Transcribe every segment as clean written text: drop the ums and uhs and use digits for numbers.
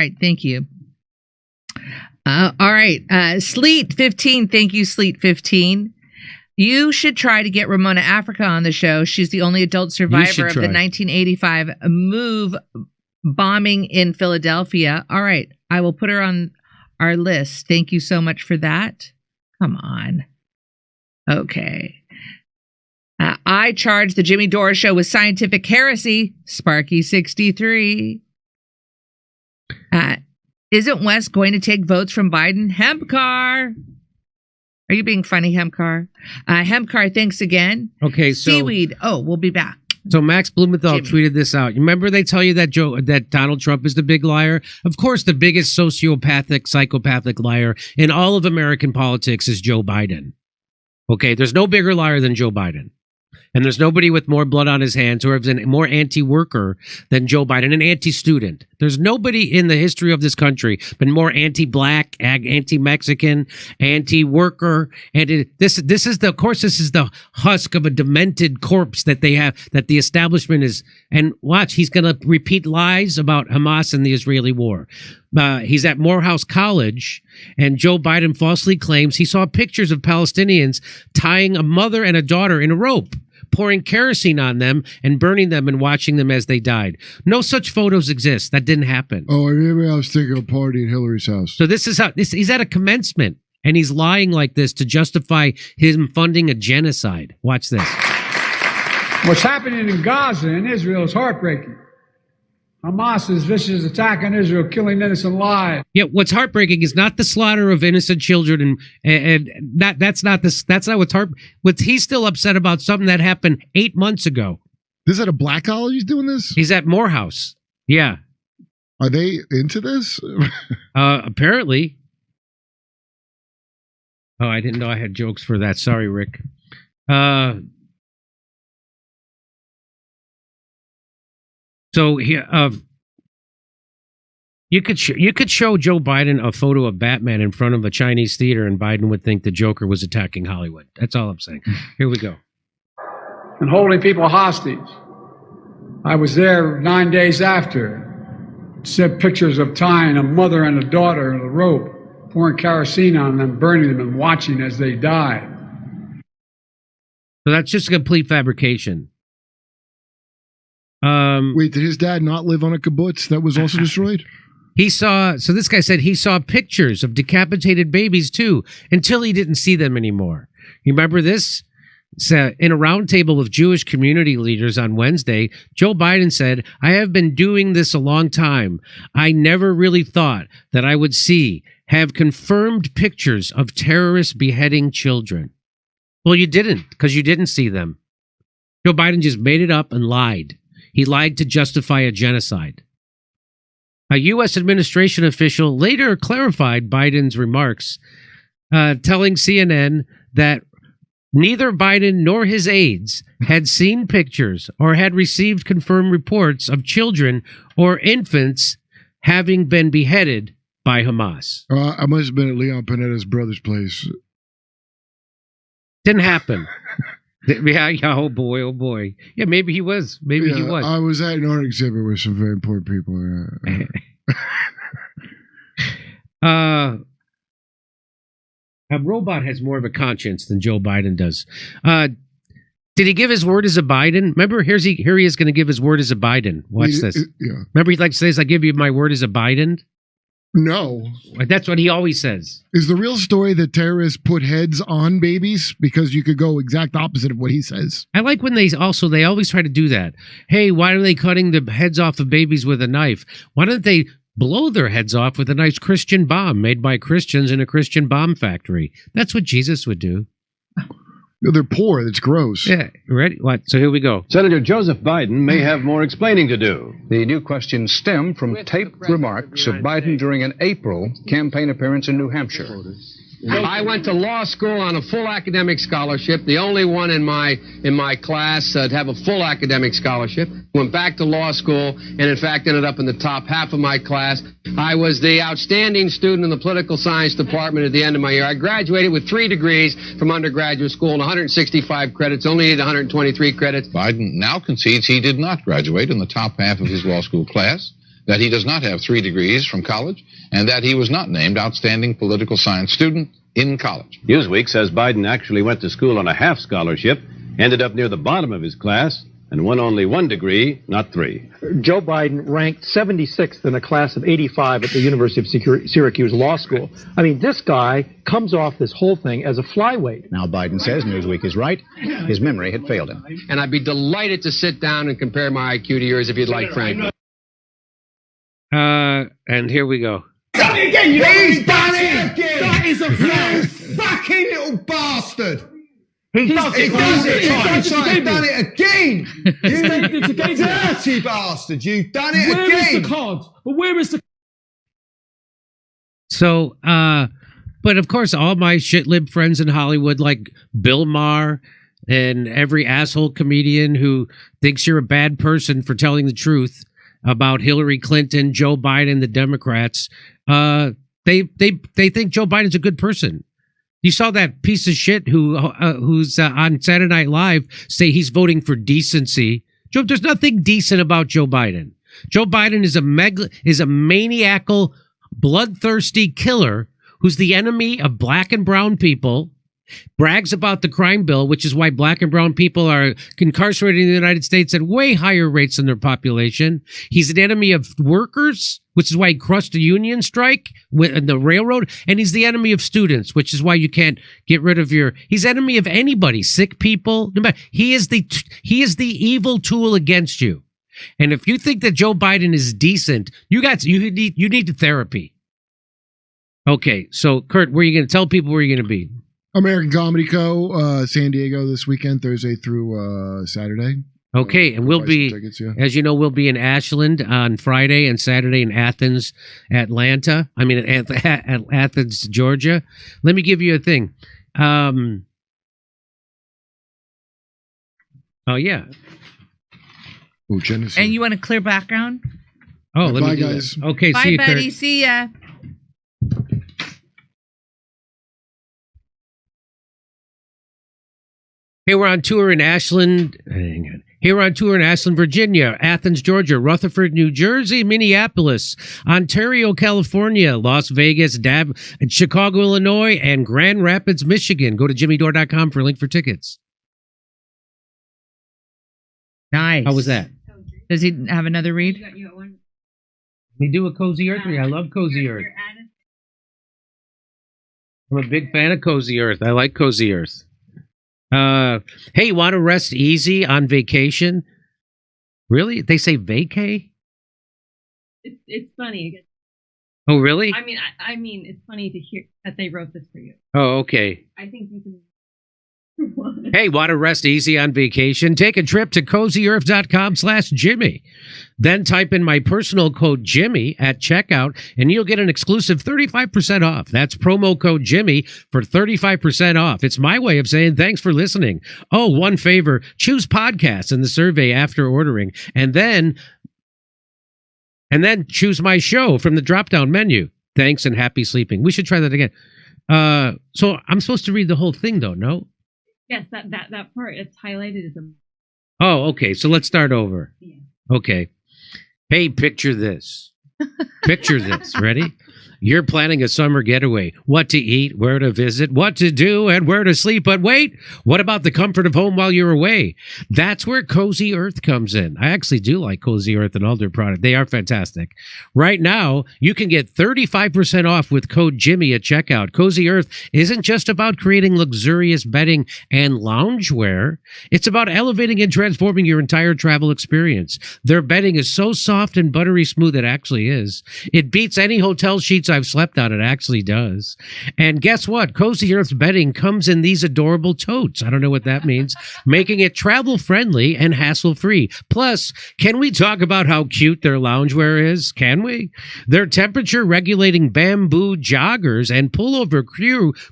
right. Thank you. All right. Sleet 15. Thank you, Sleet 15. You should try to get Ramona Africa on the show. She's the only adult survivor of the 1985 MOVE bombing in Philadelphia. All right. I will put her on our list. Thank you so much for that. Come on. Okay. I charge the Jimmy Dore show with scientific heresy. Sparky 63. Isn't West going to take votes from Biden? Hempcar. Are you being funny, Hempcar? Hempcar, thanks again. Okay, so Seaweed. Oh, we'll be back. So Max Blumenthal tweeted this out. You remember they tell you that Donald Trump is the big liar? Of course, the biggest sociopathic, psychopathic liar in all of American politics is Joe Biden. Okay, there's no bigger liar than Joe Biden. And there's nobody with more blood on his hands or more anti-worker than Joe Biden, an anti-student. There's nobody in the history of this country been more anti-black, anti-Mexican, anti-worker. And this is the husk of a demented corpse that they have, that the establishment is. And watch, he's going to repeat lies about Hamas and the Israeli war. He's at Morehouse College, and Joe Biden falsely claims he saw pictures of Palestinians tying a mother and a daughter in a rope, pouring kerosene on them and burning them and watching them as they died. No such photos exist. That didn't happen. Oh, maybe I was thinking of a party at Hillary's house. So this is how he's at a commencement, and he's lying like this to justify him funding a genocide. Watch this. What's happening in Gaza and Israel is heartbreaking. Hamas's vicious attack on Israel, killing innocent lives. Yeah, what's heartbreaking is not the slaughter of innocent children, and that's not what's What he's still upset about something that happened 8 months ago. Is that a black college he's doing this? He's at Morehouse. Yeah. Are they into this? Apparently. Oh, I didn't know I had jokes for that. Sorry, Rick. So here, you could show Joe Biden a photo of Batman in front of a Chinese theater, and Biden would think the Joker was attacking Hollywood. That's all I'm saying. Here we go. And holding people hostage. I was there 9 days after. Sent pictures of tying a mother and a daughter in a rope, pouring kerosene on them, burning them, and watching as they died. So that's just a complete fabrication. Wait, did his dad not live on a kibbutz that was also destroyed? So this guy said he saw pictures of decapitated babies too, until he didn't see them anymore. You remember this? So in a roundtable with Jewish community leaders on Wednesday, Joe Biden said, "I have been doing this a long time. I never really thought that I would have confirmed pictures of terrorists beheading children." Well, you didn't, because you didn't see them. Joe Biden just made it up and lied. He lied to justify a genocide. A U.S. administration official later clarified Biden's remarks, telling CNN that neither Biden nor his aides had seen pictures or had received confirmed reports of children or infants having been beheaded by Hamas. I must have been at Leon Panetta's brother's place. Didn't happen. Yeah, oh boy. Yeah, maybe he was. Maybe he was. I was at an art exhibit with some very important people. A robot has more of a conscience than Joe Biden does. Did he give his word as a Biden? Remember, here he is going to give his word as a Biden. Watch this. Yeah. Remember, he says, "I give you my word as a Biden." No. That's what he always says. Is the real story that terrorists put heads on babies? Because you could go exact opposite of what he says. I like when they always try to do that. Hey, why are they cutting the heads off of babies with a knife? Why don't they blow their heads off with a nice Christian bomb made by Christians in a Christian bomb factory? That's what Jesus would do. They're poor. It's gross. Yeah, ready? What? So here we go. Senator Joseph Biden may have more explaining to do. The new questions stem from taped remarks of Biden during an April campaign appearance in New Hampshire. I went to law school on a full academic scholarship, the only one in my class to have a full academic scholarship. Went back to law school and, in fact, ended up in the top half of my class. I was the outstanding student in the political science department at the end of my year. I graduated with 3 degrees from undergraduate school and 165 credits, only needed 123 credits. Biden now concedes he did not graduate in the top half of his law school class. that he does not have 3 degrees from college, and that he was not named outstanding political science student in college. Newsweek says Biden actually went to school on a half scholarship, ended up near the bottom of his class, and won only 1 degree, not 3. Joe Biden ranked 76th in a class of 85 at the University of Syracuse Law School. I mean, this guy comes off this whole thing as a flyweight. Now Biden says Newsweek is right. His memory had failed him. And I'd be delighted to sit down and compare my IQ to yours if you'd like, Frank. And here we go. Done it again! He's done it again! That is a fucking little bastard! He's done it again! You dirty bastard! You've done it again! Where is the card? But where is the... So, but of course, all my shitlib friends in Hollywood, like Bill Maher and every asshole comedian who thinks you're a bad person for telling the truth about Hillary Clinton, Joe Biden, the Democrats, they think Joe Biden's a good person. You saw that piece of shit who's on Saturday Night Live say he's voting for decency. Joe, there's nothing decent about Joe Biden. Joe Biden is a maniacal, bloodthirsty killer who's the enemy of black and brown people, brags about the crime bill, which is why black and brown people are incarcerated in the United States at way higher rates than their population. He's an enemy of workers, which is why he crushed a union strike with the railroad. And he's the enemy of students, which is why you can't get rid of he's enemy of anybody, sick people. He is the evil tool against you. And if you think that Joe Biden is decent, you need therapy. Okay. So Kurt, where are you going to tell people where you're going to be? American Comedy Co. San Diego this weekend, Thursday through Saturday. Okay, and we'll be, tickets, yeah. As you know, we'll be in Ashland on Friday and Saturday in Athens, Athens, Georgia. Let me give you a thing. Oh, yeah. Oh, Genesis. And you want a clear background? Oh, let bye, me do guys. That. Okay, bye, see you, buddy. Kurt. See ya. Here we're on tour in Ashland. Here we're on tour in Ashland, Virginia, Athens, Georgia, Rutherford, New Jersey, Minneapolis, Ontario, California, Las Vegas, Chicago, Illinois, and Grand Rapids, Michigan. Go to jimmydore.com for a link for tickets. Nice. How was that? Does he have another read? We do a Cozy Earth read. I love Cozy Earth. I'm a big fan of Cozy Earth. I like Cozy Earth. Hey, want to rest easy on vacation? Really? They say vacay? It's funny. Oh, really? I mean, it's funny to hear that they wrote this for you. Oh, okay. I think you can. Hey, want to rest easy on vacation? Take a trip to CozyEarth.com/Jimmy. Then type in my personal code Jimmy at checkout, and you'll get an exclusive 35% off. That's promo code Jimmy for 35% off. It's my way of saying thanks for listening. Oh, one favor, choose podcasts in the survey after ordering, and then choose my show from the drop-down menu. Thanks and happy sleeping. We should try that again. So I'm supposed to read the whole thing, though, no? Yes, that part, it's highlighted as a... Oh, okay. So let's start over. Yeah. Okay. Hey, picture this. Picture this. Ready? You're planning a summer getaway. What to eat, where to visit, what to do, and where to sleep. But wait, what about the comfort of home while you're away? That's where Cozy Earth comes in. I actually do like Cozy Earth and all their products. They are fantastic. Right now, you can get 35% off with code Jimmy at checkout. Cozy Earth isn't just about creating luxurious bedding and loungewear. It's about elevating and transforming your entire travel experience. Their bedding is so soft and buttery smooth, it actually is. It beats any hotel sheets I've slept on. It actually does. And guess what? Cozy Earth's bedding comes in these adorable totes. I don't know what that means. Making it travel friendly and hassle free. Plus, can we talk about how cute their loungewear is? Can we? Their temperature regulating bamboo joggers and pullover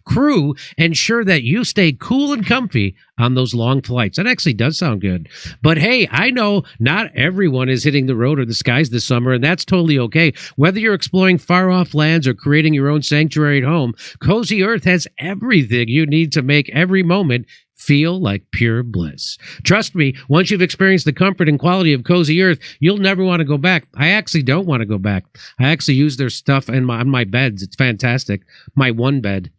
crew ensure that you stay cool and comfy on those long flights. That actually does sound good. But hey, I know not everyone is hitting the road or the skies this summer, and that's totally okay. Whether you're exploring far-off lands or creating your own sanctuary at home, Cozy Earth has everything you need to make every moment feel like pure bliss. Trust me, once you've experienced the comfort and quality of Cozy Earth, you'll never want to go back. I actually don't want to go back. I actually use their stuff on my beds. It's fantastic. My one bed.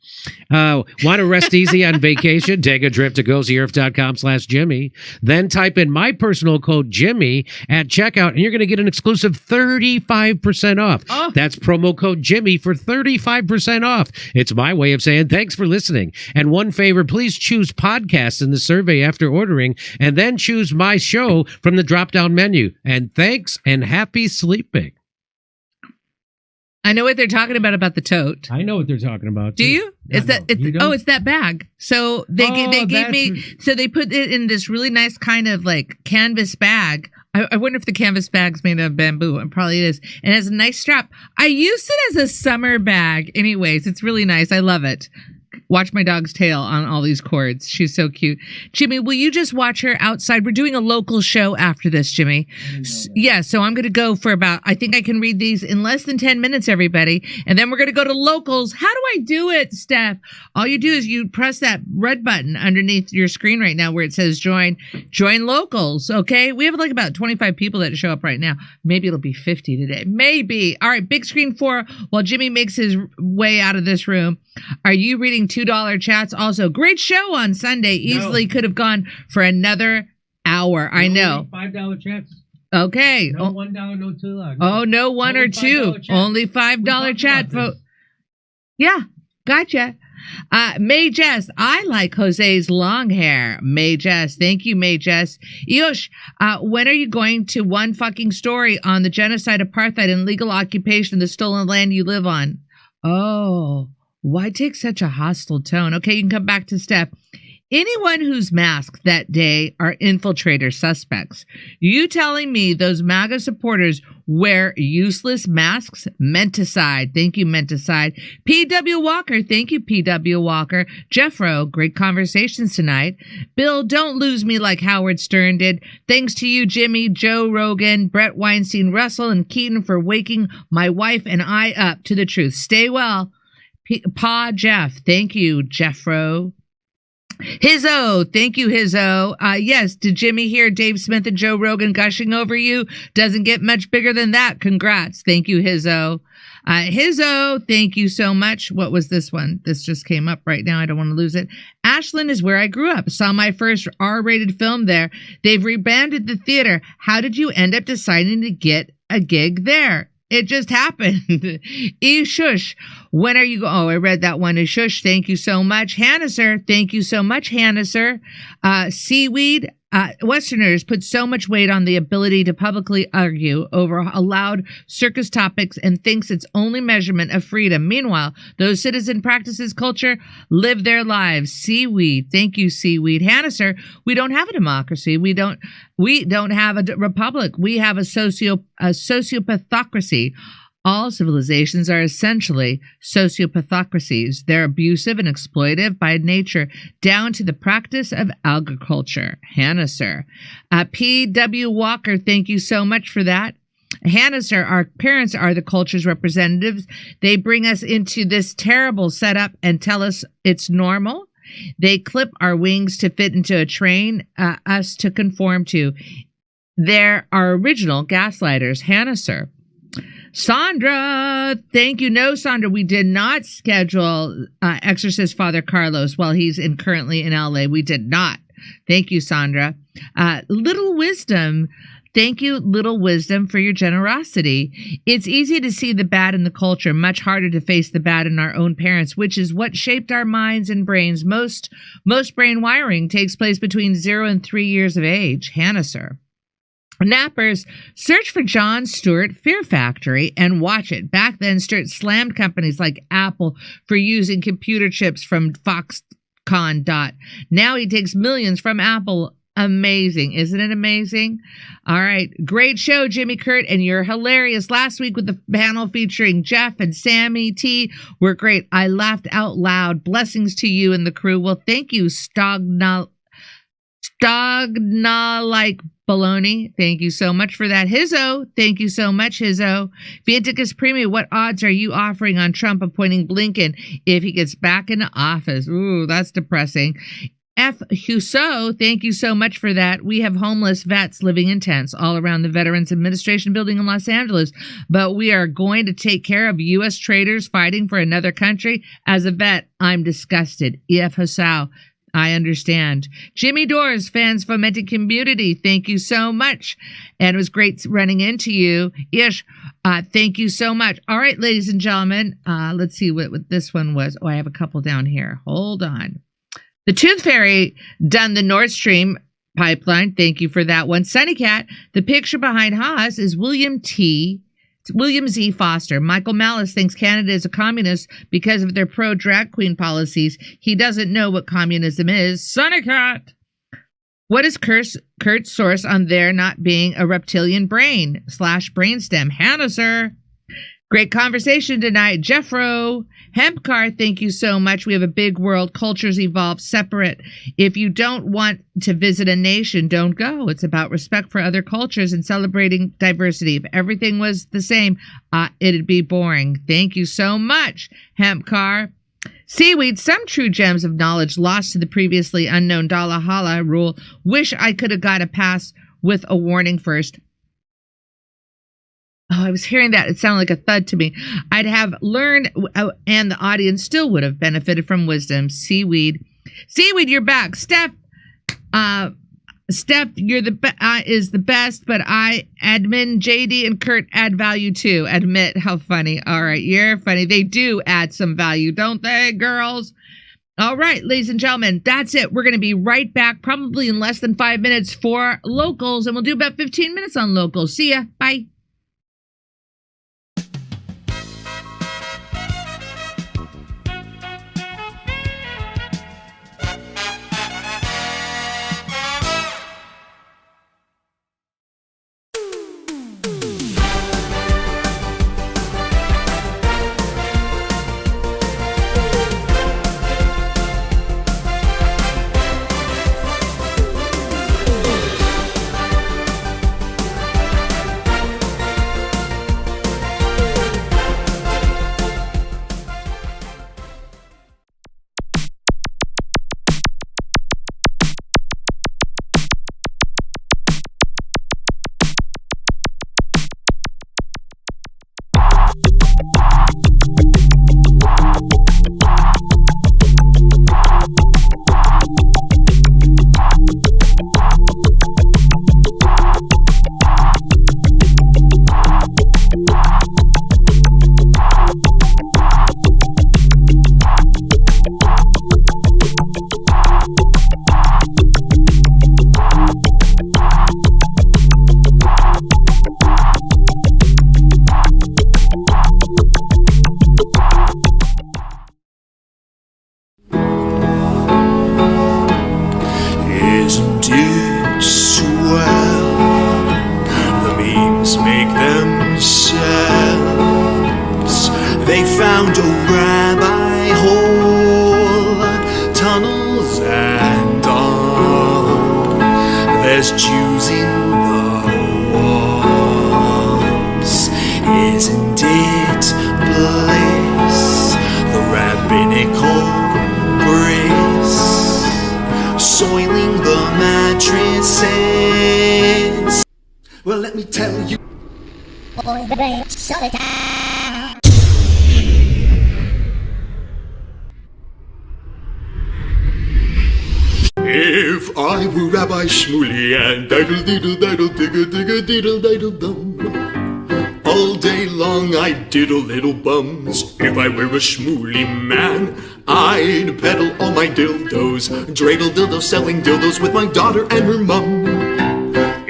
Want to rest easy on vacation? Take a trip to CozyEarth.com/Jimmy. Then type in my personal code Jimmy at checkout, and you're going to get an exclusive 35% off. Oh. That's promo code Jimmy for 35% off. It's my way of saying thanks for listening. And one favor, please choose podcast in the survey after ordering, and then choose my show from the drop-down menu. And thanks and happy sleeping. I know what they're talking about the tote. I know what they're talking about. Do you? It's that bag. So they gave me. So they put it in this really nice kind of like canvas bag. I wonder if the canvas bag's made of bamboo. It probably is. And it has a nice strap. I used it as a summer bag. Anyways, it's really nice. I love it. Watch my dog's tail on all these cords. She's so cute. Jimmy, will you just watch her outside? We're doing a local show after this, Jimmy. Yeah, so I'm going to go for about, I think I can read these in less than 10 minutes, everybody. And then we're going to go to locals. How do I do it, Steph? All you do is you press that red button underneath your screen right now where it says join locals, okay? We have like about 25 people that show up right now. Maybe it'll be 50 today. Maybe. All right, big screen 4 while Jimmy makes his way out of this room. Are you reading $2 chats? Also, great show on Sunday. Easily could have gone for another hour. I know. $5 chats. Okay. No $1, no $2. Oh, no one or two. Only $5 chat. Yeah, gotcha. May Jess, I like Jose's long hair. May Jess, thank you, May Jess. Eosh, when are you going to one fucking story on the genocide, apartheid, and legal occupation of the stolen land you live on? Oh. Why take such a hostile tone? Okay, you can come back to Steph. Anyone who's masked that day are infiltrator suspects. You telling me those MAGA supporters wear useless masks? Menticide. Thank you, Menticide. P.W. Walker. Thank you, P.W. Walker. Jeffro. Great conversations tonight. Bill, don't lose me like Howard Stern did. Thanks to you, Jimmy, Joe Rogan, Brett Weinstein, Russell, and Keaton for waking my wife and I up to the truth. Stay well. Pa Jeff, thank you, Jeffro. Hizzo, thank you, Hizzo. Yes, did Jimmy hear Dave Smith and Joe Rogan gushing over you? Doesn't get much bigger than that. Congrats. Thank you, Hizzo. Hizzo, thank you so much. What was this one? This just came up right now. I don't want to lose it. Ashland is where I grew up. Saw my first R-rated film there. They've rebranded the theater. How did you end up deciding to get a gig there? It just happened. Shush. When are you I read that one. Shush. Thank you so much. Hannesser. Thank you so much, Hannesser. Seaweed. Westerners put so much weight on the ability to publicly argue over allowed circus topics and thinks it's only measurement of freedom. Meanwhile, those citizen practices culture live their lives. Seaweed. Thank you, Seaweed. Hannesser, we don't have a democracy. We don't have a republic. We have a sociopathocracy. All civilizations are essentially sociopathocracies. They're abusive and exploitive by nature, down to the practice of agriculture. Hannesser. P.W. Walker, thank you so much for that. Hannesser, our parents are the culture's representatives. They bring us into this terrible setup and tell us it's normal. They clip our wings to fit into a train, us to conform to. They're our original gaslighters. Hannesser. Sandra, thank you. No, Sandra, we did not schedule Exorcist Father Carlos while he's currently in LA. We did not. Thank you, Sandra. Little Wisdom, thank you, Little Wisdom, for your generosity. It's easy to see the bad in the culture, much harder to face the bad in our own parents, which is what shaped our minds and brains. Most brain wiring takes place between 0 and 3 years of age. Hannesser. Nappers, search for Jon Stewart Fear Factory and watch it. Back then, Stewart slammed companies like Apple for using computer chips from Foxconn. Now he takes millions from Apple. Amazing. Isn't it amazing? All right. Great show, Jimmy Kurt, and you're hilarious. Last week with the panel featuring Jeff and Sammy T were great. I laughed out loud. Blessings to you and the crew. Well, thank you, Stogna like baloney. Thank you so much for that. Hizzo, thank you so much, Hizzo. Vianticus Premium, what odds are you offering on Trump appointing Blinken if he gets back into office? Ooh, that's depressing. F. Husso, thank you so much for that. We have homeless vets living in tents all around the Veterans Administration building in Los Angeles, but we are going to take care of U.S. traitors fighting for another country. As a vet, I'm disgusted. E.F. Husso, I understand. Jimmy Doors, fans fomenting community, thank you so much. And it was great running into you. Ish, thank you so much. All right, ladies and gentlemen, let's see what this one was. Oh, I have a couple down here. Hold on. The Tooth Fairy done the Nord Stream pipeline. Thank you for that one. Sunny Cat, the picture behind Haas is William Z. Foster. Michael Malice thinks Canada is a communist because of their pro-drag queen policies. He doesn't know what communism is. Sunny Cat. What is Kurt's source on there not being a reptilian brain / brainstem? Hannah, sir. Great conversation tonight. Jeffro. Hempcar, thank you so much. We have a big world. Cultures evolve separate. If you don't want to visit a nation, don't go. It's about respect for other cultures and celebrating diversity. If everything was the same, it'd be boring. Thank you so much, Hempcar. Seaweed, some true gems of knowledge lost to the previously unknown Dalahala rule. Wish I could have got a pass with a warning first. Oh, I was hearing that. It sounded like a thud to me. I'd have learned, and the audience still would have benefited from wisdom. Seaweed, you're back. Steph, you're is the best, but admin, JD, and Kurt add value too. Admit how funny. All right, you're funny. They do add some value, don't they, girls? All right, ladies and gentlemen, that's it. We're going to be right back, probably in less than 5 minutes for locals, and we'll do about 15 minutes on locals. See ya. Bye. If I were Rabbi Shmuley and diddle-diddle-diddle-digga-digga-diddle-dum, all day long I'd diddle little bums. If I were a Shmuley man, I'd peddle all my dildos, dreidel dildos, selling dildos with my daughter and her mum.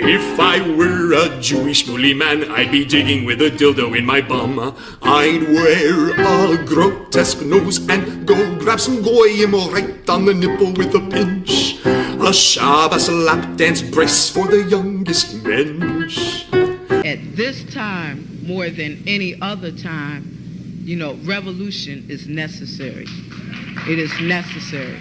If I were a Jewish Shmuley man, I'd be digging with a dildo in my bum. I'd wear a grotesque nose and go grab some goyim right on the nipple with a pinch. A Shabbos lap dance brace for the youngest mensch. At this time, more than any other time, revolution is necessary. It is necessary.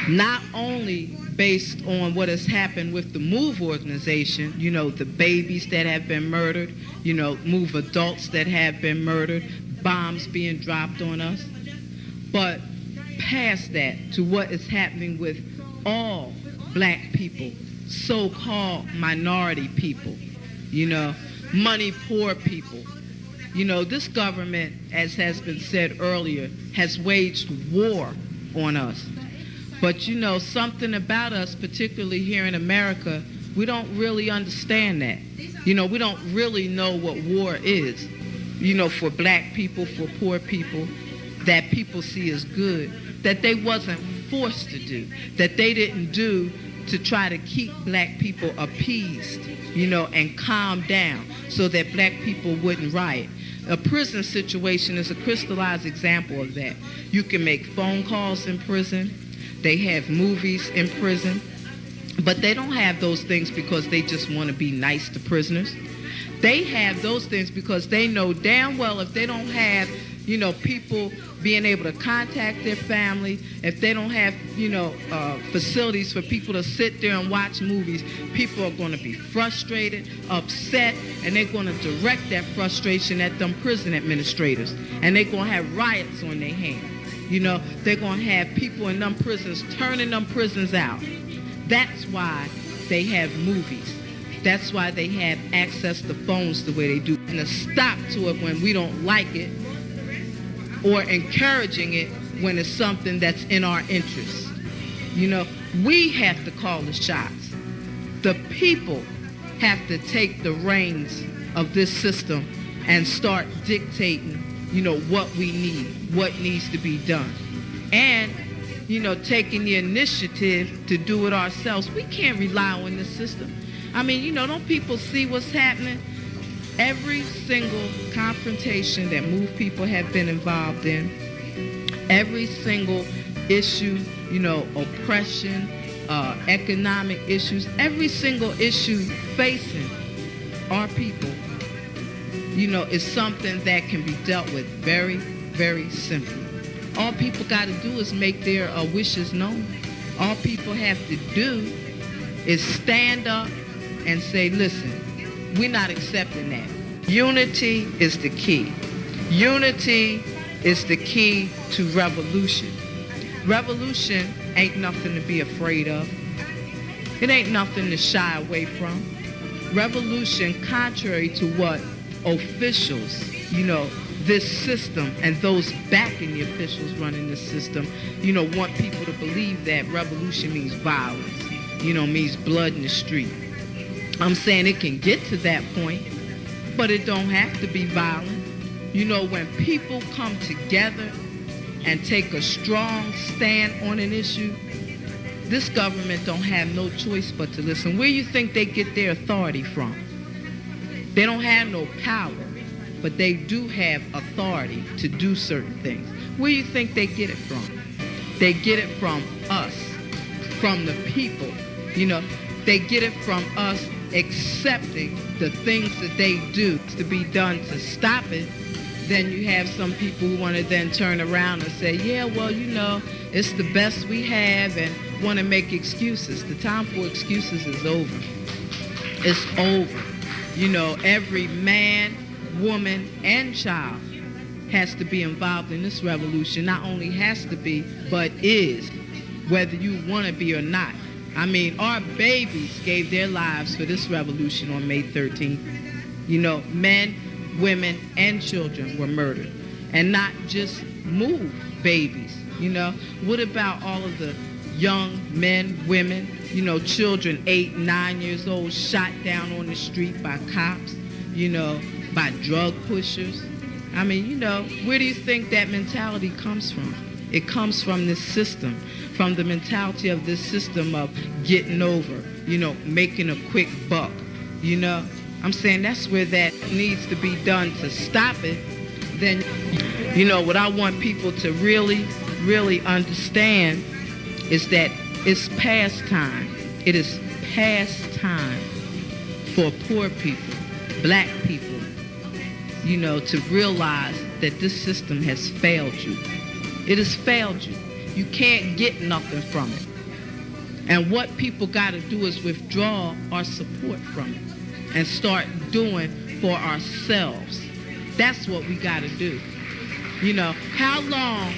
Not only based on what has happened with the MOVE organization, the babies that have been murdered, MOVE adults that have been murdered, bombs being dropped on us. But past that to what is happening with all black people, so-called minority people, money poor people. This government, as has been said earlier, has waged war on us. But something about us, particularly here in America, we don't really understand that. We don't really know what war is, for black people, for poor people, that people see as good, that they wasn't forced to do, that they didn't do to try to keep black people appeased, and calm down so that black people wouldn't riot. A prison situation is a crystallized example of that. You can make phone calls in prison. They have movies in prison. But they don't have those things because they just want to be nice to prisoners. They have those things because they know damn well if they don't have, people being able to contact their family, if they don't have, facilities for people to sit there and watch movies, people are going to be frustrated, upset, and they're going to direct that frustration at them prison administrators. And they're going to have riots on their hands. They're going to have people in them prisons turning them prisons out. That's why they have movies. That's why they have access to phones the way they do. And a stop to it when we don't like it, or encouraging it when it's something that's in our interest. We have to call the shots. The people have to take the reins of this system and start dictating, what we need, what needs to be done. And, taking the initiative to do it ourselves. We can't rely on this system. Don't people see what's happening? Every single confrontation that MOVE people have been involved in, every single issue, oppression, economic issues, every single issue facing our people, is something that can be dealt with very, very simply. All people got to do is make their wishes known. All people have to do is stand up and say, listen, we're not accepting that. Unity is the key. Unity is the key to revolution. Revolution ain't nothing to be afraid of. It ain't nothing to shy away from. Revolution, contrary to what officials, this system and those backing the officials running this system, want people to believe that revolution means violence, means blood in the street. I'm saying it can get to that point, but it don't have to be violent. When people come together and take a strong stand on an issue, this government don't have no choice but to listen. Where you think they get their authority from? They don't have no power, but they do have authority to do certain things. Where you think they get it from? They get it from us, from the people. They get it from us accepting the things that they do to be done to stop it. Then you have some people who want to then turn around and say, yeah, well, it's the best we have, and want to make excuses. The time for excuses is over. It's over. Every man, woman, and child has to be involved in this revolution. Not only has to be, but is, whether you want to be or not. Our babies gave their lives for this revolution on May 13th. Men, women, and children were murdered. And not just MOVE babies. What about all of the young men, women, children 8, 9 years old shot down on the street by cops, by drug pushers? Where do you think that mentality comes from? It comes from this system, from the mentality of this system of getting over, making a quick buck, I'm saying that's where that needs to be done to stop it. Then, what I want people to really, really understand is that it's past time. It is past time for poor people, black people, to realize that this system has failed you. It has failed you. You can't get nothing from it. And what people got to do is withdraw our support from it and start doing for ourselves. That's what we got to do. How long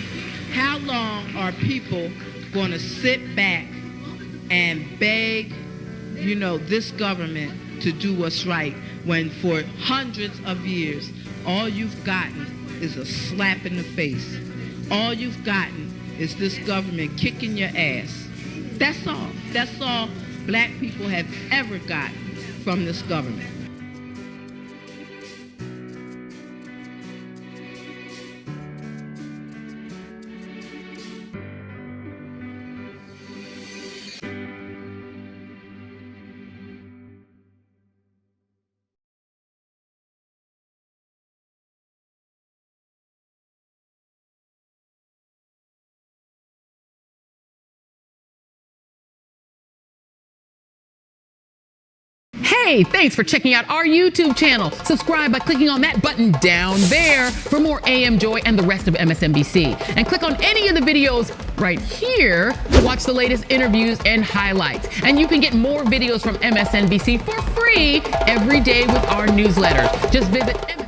How long are people going to sit back and beg, you know, this government to do what's right when for hundreds of years all you've gotten is a slap in the face? All you've gotten is this government kicking your ass. That's all. That's all black people have ever gotten from this government. Hey, thanks for checking out our YouTube channel. Subscribe by clicking on that button down there for more AM Joy and the rest of MSNBC. And click on any of the videos right here to watch the latest interviews and highlights. And you can get more videos from MSNBC for free every day with our newsletter. Just visit